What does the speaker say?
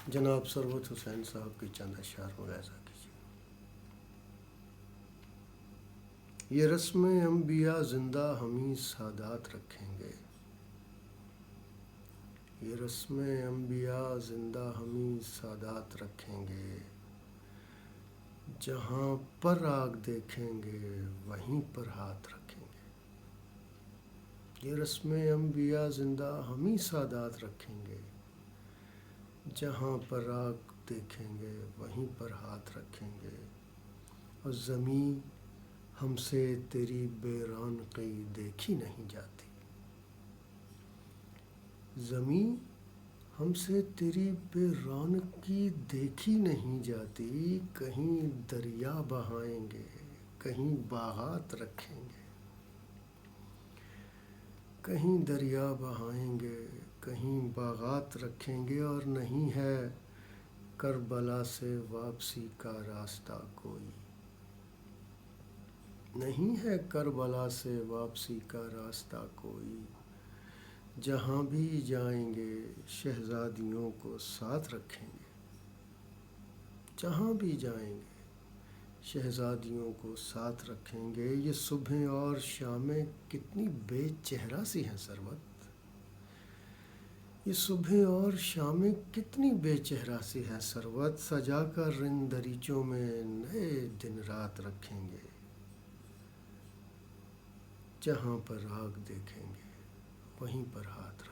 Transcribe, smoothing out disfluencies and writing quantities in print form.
جناب ثروت حسین صاحب کی چند اشعار ملاحظہ کیجیے۔ یہ رسم انبیاء زندہ ہمیں سادات رکھیں گے، یہ رسم انبیاء زندہ ہمیں سادات رکھیں گے، جہاں پر آگ دیکھیں گے وہیں پر ہاتھ رکھیں گے۔ یہ رسم انبیاء زندہ ہمیں سادات رکھیں گے، جہاں پر آگ دیکھیں گے وہیں پر ہاتھ رکھیں گے۔ اور زمیں ہم سے تیری بے رونقی دیکھی نہیں جاتی، زمیں ہم سے تیری بے رونقی دیکھی نہیں جاتی۔ کہیں دریا بہائیں گے، کہیں باغات رکھیں گے، کہیں دریا بہائیں گے، کہیں باغات رکھیں گے۔ اور نہیں ہے کربلا سے واپسی کا راستہ کوئی، نہیں ہے کربلا سے واپسی کا راستہ کوئی۔ جہاں بھی جائیں گے شہزادیوں کو ساتھ رکھیں گے، جہاں بھی جائیں گے شہزادیوں کو ساتھ رکھیں گے۔ یہ صبحیں اور شامیں کتنی بے چہرہ سی ہیں ثروت، یہ صبحیں اور شامیں کتنی بے چہرہ سی ہیں ثروت۔ سجا کر ان دریچوں میں نئے دن رات رکھیں گے، جہاں پر آگ دیکھیں گے وہیں پر ہاتھ